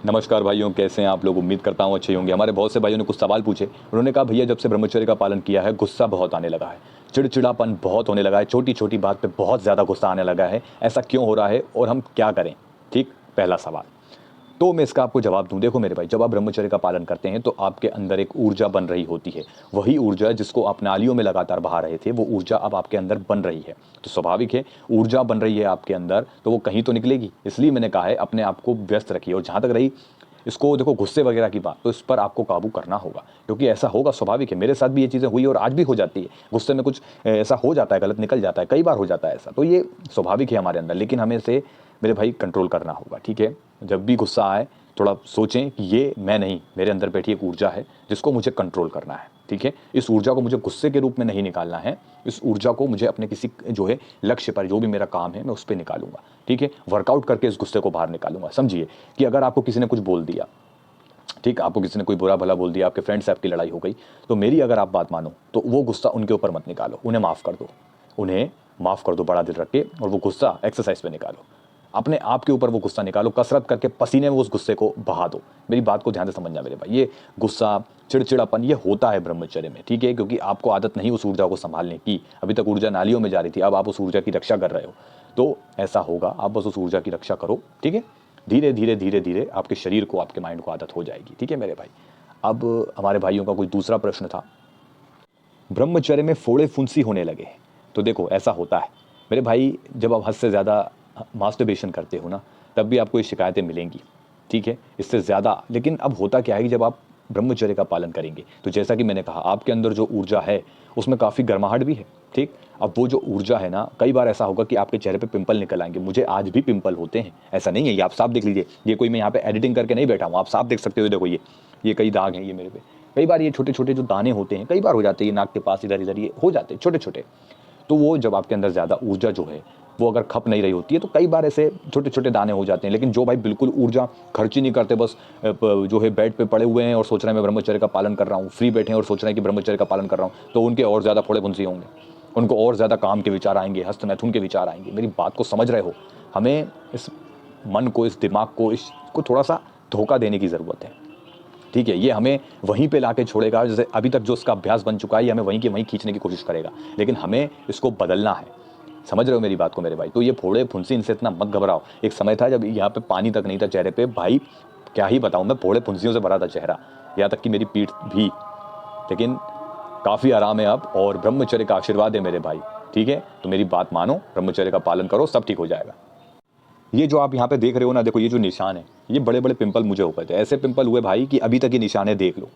नमस्कार भाइयों, कैसे हैं आप लोग। उम्मीद करता हूँ अच्छे होंगे। हमारे बहुत से भाइयों ने कुछ सवाल पूछे। उन्होंने कहा भैया, जब से ब्रह्मचर्य का पालन किया है गुस्सा बहुत आने लगा है, चिड़चिड़ापन बहुत होने लगा है, छोटी छोटी बात पे बहुत ज़्यादा गुस्सा आने लगा है। ऐसा क्यों हो रहा है और हम क्या करें? ठीक, पहला सवाल। तो मैं इसका आपको जवाब दूं। देखो मेरे भाई, जब आप ब्रह्मचर्य का पालन करते हैं तो आपके अंदर एक ऊर्जा बन रही होती है। वही ऊर्जा जिसको आप नालियों में लगातार बहा रहे थे, वो ऊर्जा अब आपके अंदर बन रही है। तो स्वाभाविक है, ऊर्जा बन रही है आपके अंदर तो वो कहीं तो निकलेगी। इसलिए मैंने कहा है अपने आप को व्यस्त रखिए। और जहाँ तक रही इसको देखो गुस्से वगैरह की बात, तो इस पर आपको काबू करना होगा, क्योंकि ऐसा होगा, स्वाभाविक है। मेरे साथ भी ये चीज़ें हुई और आज भी हो जाती है। गुस्से में कुछ ऐसा हो जाता है, गलत निकल जाता है, कई बार हो जाता है ऐसा। तो ये स्वाभाविक है हमारे अंदर, लेकिन हमें इसे मेरे भाई कंट्रोल करना होगा। ठीक है, जब भी गुस्सा आए थोड़ा सोचें कि ये मैं नहीं, मेरे अंदर बैठी एक ऊर्जा है जिसको मुझे कंट्रोल करना है। ठीक है, इस ऊर्जा को मुझे गुस्से के रूप में नहीं निकालना है। इस ऊर्जा को मुझे अपने किसी जो है लक्ष्य पर, जो भी मेरा काम है, मैं उस पर निकालूंगा। ठीक है, वर्कआउट करके इस गुस्से को बाहर निकालूंगा। समझिए कि अगर आपको किसी ने कुछ बोल दिया, ठीक, आपको किसी ने कोई बुरा भला बोल दिया, आपके फ्रेंड से आपकी लड़ाई हो गई, तो मेरी अगर आप बात मानो तो वो गुस्सा उनके ऊपर मत निकालो, उन्हें माफ़ कर दो। उन्हें माफ़ कर दो बड़ा दिल रख के, और वो गुस्सा एक्सरसाइज पे निकालो। अपने आप के ऊपर वो गुस्सा निकालो, कसरत करके पसीने में उस गुस्से को बहा दो। मेरी बात को ध्यान से समझना मेरे भाई। ये गुस्सा, चिड़चिड़ापन, ये होता है ब्रह्मचर्य में। ठीक है, क्योंकि आपको आदत नहीं उस ऊर्जा को संभालने की। अभी तक ऊर्जा नालियों में जा रही थी, अब आप उस ऊर्जा की रक्षा कर रहे हो। तो ऐसा होगा, आप बस उस ऊर्जा की रक्षा करो। ठीक है, धीरे धीरे धीरे धीरे आपके शरीर को, आपके माइंड को आदत हो जाएगी। ठीक है मेरे भाई। अब हमारे भाइयों का कोई दूसरा प्रश्न था, ब्रह्मचर्य में फोड़े फुंसी होने लगे। तो देखो ऐसा होता है मेरे भाई, जब आप हद से ज़्यादा मास्टरबेशन करते हो ना, तब भी आपको ये शिकायतें मिलेंगी। ठीक है, इससे ज़्यादा। लेकिन अब होता क्या है कि जब आप ब्रह्मचर्य का पालन करेंगे तो जैसा कि मैंने कहा, आपके अंदर जो ऊर्जा है उसमें काफ़ी गर्माहट भी है। ठीक, अब वो जो ऊर्जा है ना, कई बार ऐसा होगा कि आपके चेहरे पे पिंपल निकल आएंगे। मुझे आज भी पिंपल होते हैं, ऐसा नहीं है। ये आप साफ देख लीजिए, ये कोई मैं यहाँ पे एडिटिंग करके नहीं बैठा हूँ, आप साफ देख सकते हो। देखो ये कई दाग हैं ये मेरे पे। कई बार ये छोटे छोटे जो दाने होते हैं, कई बार हो जाते हैं नाक के पास, इधर इधर ये हो जाते हैं छोटे छोटे। तो वो जब आपके अंदर ज़्यादा ऊर्जा जो है वो अगर खप नहीं रही होती है, तो कई बार ऐसे छोटे छोटे दाने हो जाते हैं। लेकिन जो भाई बिल्कुल ऊर्जा खर्च ही नहीं करते, बस जो है बेड पे पड़े हुए हैं और सोच रहे हैं मैं ब्रह्मचर्य का पालन कर रहा हूँ, फ्री बैठे हैं और सोच रहे हैं कि ब्रह्मचर्य का पालन कर रहा हूँ, तो उनके और ज़्यादा फोड़े फुंसी होंगे, उनको और ज़्यादा काम के विचार आएंगे, हस्त मैथुन के विचार आएंगे। मेरी बात को समझ रहे हो? हमें इस मन को, इस दिमाग को, इसको थोड़ा सा धोखा देने की ज़रूरत है। ठीक है, ये हमें वहीं पे लाके छोड़ेगा। जैसे अभी तक जो इसका अभ्यास बन चुका है, ये हमें वहीं के वहीं खींचने की कोशिश करेगा, लेकिन हमें इसको बदलना है। समझ रहे हो मेरी बात को मेरे भाई? तो ये फोड़े फुंसी, इनसे इतना मत घबराओ। एक समय था जब यहाँ पे पानी तक नहीं था चेहरे पे भाई, क्या ही बताऊँ मैं, फोड़े फुंसियों से भरा था चेहरा, यहाँ तक कि मेरी पीठ भी। लेकिन काफ़ी आराम है अब, और ब्रह्मचर्य का आशीर्वाद है मेरे भाई। ठीक है, तो मेरी बात मानो, ब्रह्मचर्य का पालन करो, सब ठीक हो जाएगा। ये जो आप यहाँ पे देख रहे हो ना, देखो ये जो निशान है, ये बड़े बड़े पिंपल मुझे हो गए थे। ऐसे पिंपल हुए भाई कि अभी तक ये निशान है, देख लो।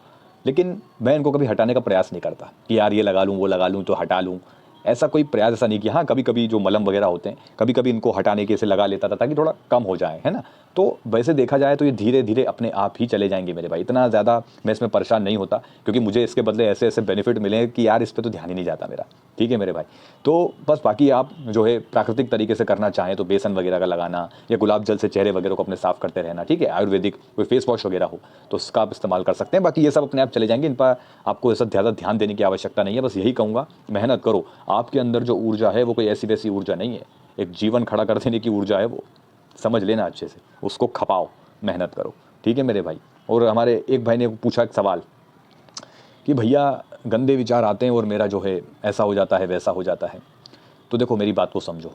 लेकिन मैं इनको कभी हटाने का प्रयास नहीं करता कि यार ये लगा लूँ, वो लगा लूँ तो हटा लूँ। ऐसा कोई प्रयास ऐसा नहीं किया। हाँ, कभी कभी जो मलम वगैरह होते हैं, कभी कभी इनको हटाने के ऐसे लगा लेता था ताकि थोड़ा कम हो जाए, है ना। तो वैसे देखा जाए तो ये धीरे धीरे अपने आप ही चले जाएंगे मेरे भाई। इतना ज़्यादा मैं इसमें परेशान नहीं होता, क्योंकि मुझे इसके बदले ऐसे ऐसे बेनिफिट मिले हैं कि यार इस पर तो ध्यान ही नहीं जाता मेरा। ठीक है मेरे भाई। तो बस बाकी आप जो है प्राकृतिक तरीके से करना चाहें तो बेसन वगैरह का लगाना, या गुलाब जल से चेहरे वगैरह को अपने साफ करते रहना। ठीक है, आयुर्वेदिक कोई फेस वॉश वगैरह हो तो उसका आप इस्तेमाल कर सकते हैं। बाकी ये सब अपने आप चले जाएंगे, इन पर आपको ऐसा ज़्यादा ध्यान देने की आवश्यकता नहीं है। बस यही कहूँगा, मेहनत करो। आपके अंदर जो ऊर्जा है वो कोई ऐसी वैसी ऊर्जा नहीं है, एक जीवन खड़ा कर देने की ऊर्जा है वो। समझ लेना अच्छे से, उसको खपाओ, मेहनत करो। ठीक है मेरे भाई। और हमारे एक भाई ने पूछा एक सवाल कि भैया गंदे विचार आते हैं और मेरा जो है ऐसा हो जाता है, वैसा हो जाता है। तो देखो मेरी बात को समझो,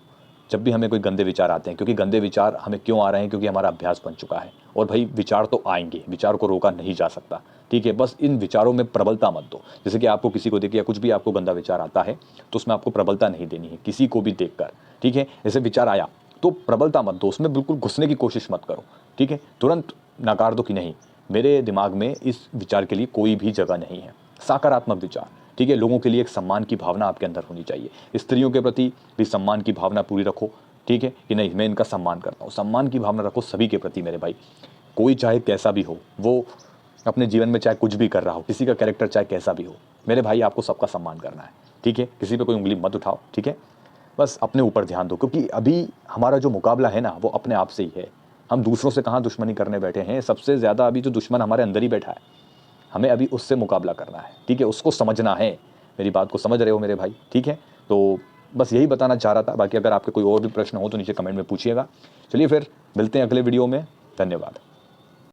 जब भी हमें कोई गंदे विचार आते हैं, क्योंकि गंदे विचार हमें क्यों आ रहे हैं, क्योंकि हमारा अभ्यास बन चुका है। और भाई विचार तो आएंगे, विचार को रोका नहीं जा सकता। ठीक है, बस इन विचारों में प्रबलता मत दो। जैसे कि आपको किसी को देख या कुछ भी आपको गंदा विचार आता है, तो उसमें आपको प्रबलता नहीं देनी है किसी को भी देखकर। ठीक है, जैसे विचार आया तो प्रबलता मत दो, उसमें बिल्कुल घुसने की कोशिश मत करो। ठीक है, तुरंत नकार दो कि नहीं, मेरे दिमाग में इस विचार के लिए कोई भी जगह नहीं है। सकारात्मक विचार। ठीक है, लोगों के लिए एक सम्मान की भावना आपके अंदर होनी चाहिए। स्त्रियों के प्रति भी सम्मान की भावना पूरी रखो। ठीक है, कि नहीं मैं इनका सम्मान करता हूँ, सम्मान की भावना रखो सभी के प्रति मेरे भाई। कोई चाहे कैसा भी हो, वो अपने जीवन में चाहे कुछ भी कर रहा हो, किसी का कैरेक्टर चाहे कैसा भी हो, मेरे भाई आपको सबका सम्मान करना है। ठीक है, किसी पे कोई उंगली मत उठाओ। ठीक है, बस अपने ऊपर ध्यान दो, क्योंकि अभी हमारा जो मुकाबला है ना, वो अपने आप से ही है। हम दूसरों से कहाँ दुश्मनी करने बैठे हैं। सबसे ज़्यादा अभी जो दुश्मन हमारे अंदर ही बैठा है, हमें अभी उससे मुकाबला करना है। ठीक है, उसको समझना है। मेरी बात को समझ रहे हो मेरे भाई? ठीक है, तो बस यही बताना चाह रहा था। बाकी अगर आपके कोई और भी प्रश्न हो तो नीचे कमेंट में पूछिएगा। चलिए फिर मिलते हैं अगले वीडियो में। धन्यवाद।